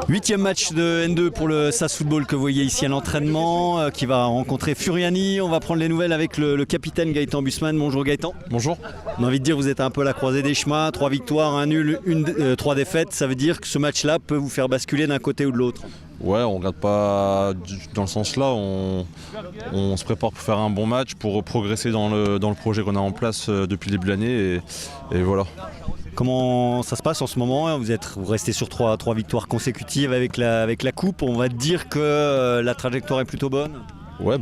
Huitième match de N2 pour le SAS Football que vous voyez ici à l'entraînement, qui va rencontrer Furiani. On va prendre les nouvelles avec le capitaine Gaëtan Bussmann. Bonjour Gaëtan. Bonjour. On a envie de dire que vous êtes un peu à la croisée des chemins. 3 victoires, 1 nul, 3 défaites. Ça veut dire que ce match-là peut vous faire basculer d'un côté ou de l'autre. Ouais, on ne regarde pas dans le sens là. On se prépare pour faire un bon match, pour progresser dans le projet qu'on a en place depuis le début de l'année. Et voilà. Comment ça se passe en ce moment? Vous restez sur 3 victoires consécutives avec la coupe. On va dire que la trajectoire est plutôt bonne. Ouais,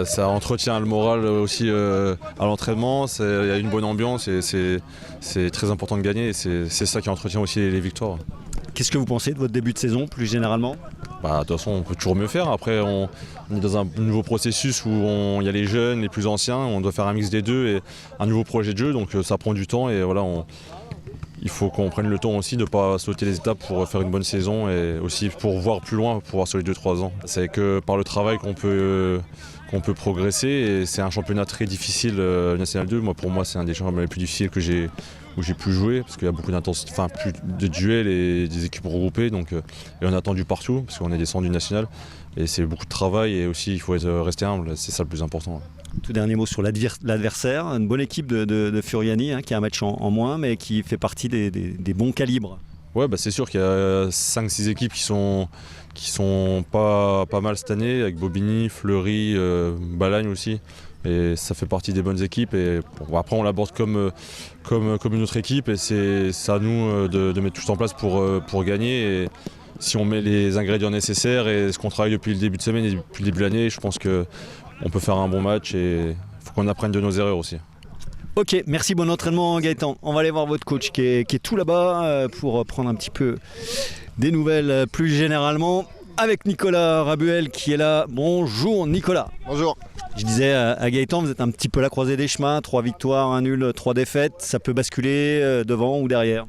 ça entretient le moral aussi à l'entraînement. Il y a une bonne ambiance et c'est très important de gagner. Et c'est ça qui entretient aussi les victoires. Qu'est-ce que vous pensez de votre début de saison plus généralement? De toute façon, on peut toujours mieux faire. Après, on est dans un nouveau processus où il y a les jeunes, les plus anciens. On doit faire un mix des deux et un nouveau projet de jeu. Donc ça prend du temps et voilà. Il faut qu'on prenne le temps aussi de ne pas sauter les étapes pour faire une bonne saison et aussi pour voir plus loin, pour voir sur les 2-3 ans. C'est que par le travail qu'on peut progresser et c'est un championnat très difficile, National 2. Pour moi, c'est un des championnats les plus difficiles où j'ai pu jouer parce qu'il y a beaucoup d'intensité, plus de duels et des équipes regroupées. Donc, et on est attendu partout parce qu'on est descendu national et c'est beaucoup de travail et aussi il faut rester humble, c'est ça le plus important. Tout dernier mot sur l'adversaire, une bonne équipe de Furiani qui a un match en moins mais qui fait partie des bons calibres. Ouais, c'est sûr qu'il y a 5-6 équipes qui sont pas mal cette année, avec Bobigny, Fleury, Balagne aussi. Et ça fait partie des bonnes équipes. Et après, on l'aborde comme une autre équipe et c'est à nous de mettre tout en place pour gagner. Et si on met les ingrédients nécessaires et ce qu'on travaille depuis le début de semaine et depuis le début de l'année, je pense qu'on peut faire un bon match et il faut qu'on apprenne de nos erreurs aussi. Ok, merci, bon entraînement Gaëtan. On va aller voir votre coach qui est tout là-bas pour prendre un petit peu des nouvelles plus généralement avec Nicolas Rabuel qui est là. Bonjour Nicolas. Bonjour. Je disais à Gaëtan, vous êtes un petit peu à la croisée des chemins, 3 victoires, 1 nul, 3 défaites. Ça peut basculer devant ou derrière?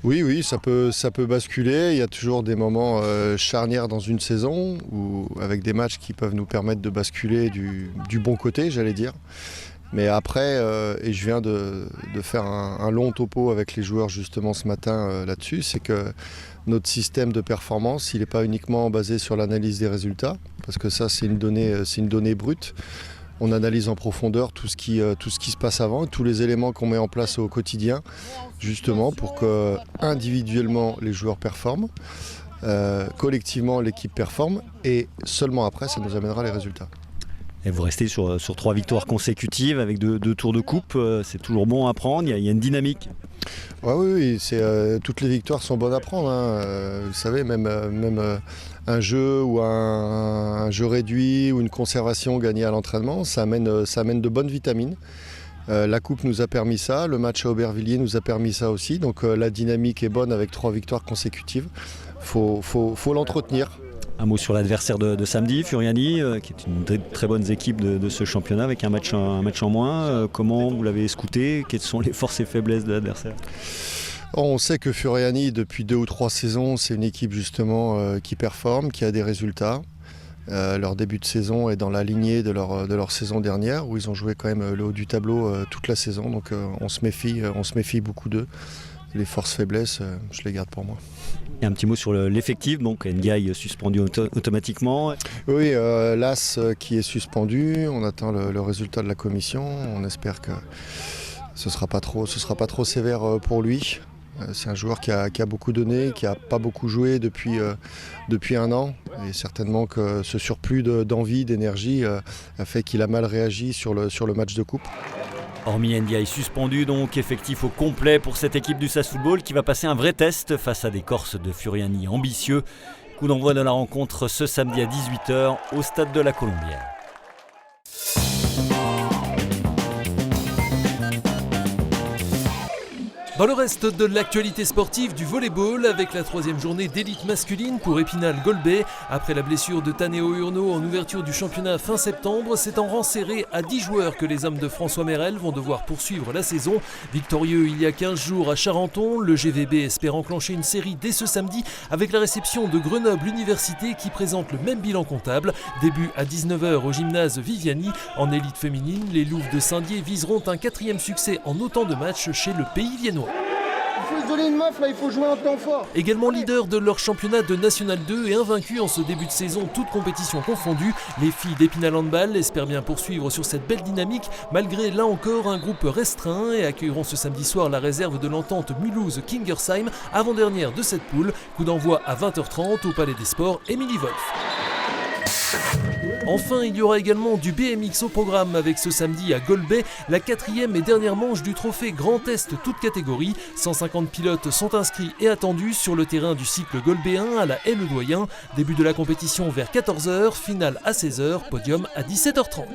Oui, ça peut basculer. Il y a toujours des moments charnières dans une saison avec des matchs qui peuvent nous permettre de basculer du bon côté, j'allais dire. Mais après, et je viens de faire un long topo avec les joueurs justement ce matin là-dessus, c'est que notre système de performance, il n'est pas uniquement basé sur l'analyse des résultats, parce que ça c'est une donnée brute. On analyse en profondeur tout ce qui se passe avant, tous les éléments qu'on met en place au quotidien, justement pour que individuellement les joueurs performent, collectivement l'équipe performe, et seulement après ça nous amènera les résultats. Et vous restez sur 3 victoires consécutives avec 2 tours de coupe, c'est toujours bon à prendre, il y a une dynamique. Oui, toutes les victoires sont bonnes à prendre. Vous savez, même un jeu ou un jeu réduit ou une conservation gagnée à l'entraînement, ça amène de bonnes vitamines. La coupe nous a permis ça, le match à Aubervilliers nous a permis ça aussi, donc la dynamique est bonne avec 3 victoires consécutives. Faut l'entretenir. Un mot sur l'adversaire de samedi, Furiani, qui est une très bonne équipe de ce championnat avec un match en moins. Comment vous l'avez scouté? Quelles sont les forces et faiblesses de l'adversaire? On sait que Furiani, depuis 2 ou 3 saisons, c'est une équipe justement qui performe, qui a des résultats. Leur début de saison est dans la lignée de leur saison dernière, où ils ont joué quand même le haut du tableau toute la saison. Donc on se méfie beaucoup d'eux. Les forces-faiblesses, je les garde pour moi. Et un petit mot sur l'effectif, donc Ndiaye suspendu automatiquement. Oui, Las qui est suspendu, on attend le résultat de la commission, on espère que ce ne sera pas trop sévère pour lui. C'est un joueur qui a beaucoup donné, qui n'a pas beaucoup joué depuis 1 an, et certainement que ce surplus d'envie, d'énergie a fait qu'il a mal réagi sur le match de coupe. Hormis Ndiaye suspendu, donc effectif au complet pour cette équipe du SAS Football qui va passer un vrai test face à des Corses de Furiani ambitieux. Coup d'envoi de la rencontre ce samedi à 18h au stade de la Colombière. Dans le reste de l'actualité sportive du volleyball, avec la 3e journée d'élite masculine pour Épinal Golbet. Après la blessure de Taneo Urno en ouverture du championnat fin septembre, c'est en rang serré à 10 joueurs que les hommes de François Merel vont devoir poursuivre la saison. Victorieux il y a 15 jours à Charenton, le GVB espère enclencher une série dès ce samedi avec la réception de Grenoble Université qui présente le même bilan comptable. Début à 19h au gymnase Viviani. En élite féminine, les Louves de Saint-Dié viseront un 4e succès en autant de matchs chez le Pays Viennois. faut se donner une meuf là, il faut jouer un temps fort. Également leader de leur championnat de National 2 et invaincus en ce début de saison, toutes compétitions confondues, les filles d'Épinal Handball espèrent bien poursuivre sur cette belle dynamique malgré là encore un groupe restreint et accueilleront ce samedi soir la réserve de l'entente Mulhouse-Kingersheim, avant-dernière de cette poule. Coup d'envoi à 20h30 au Palais des Sports Émilie Wolf. Enfin, il y aura également du BMX au programme avec ce samedi à Golbey, la 4e et dernière manche du trophée Grand Est toute catégorie. 150 pilotes sont inscrits et attendus sur le terrain du cycle golbéen à la Haie-le-Doyen. Début de la compétition vers 14h, finale à 16h, podium à 17h30.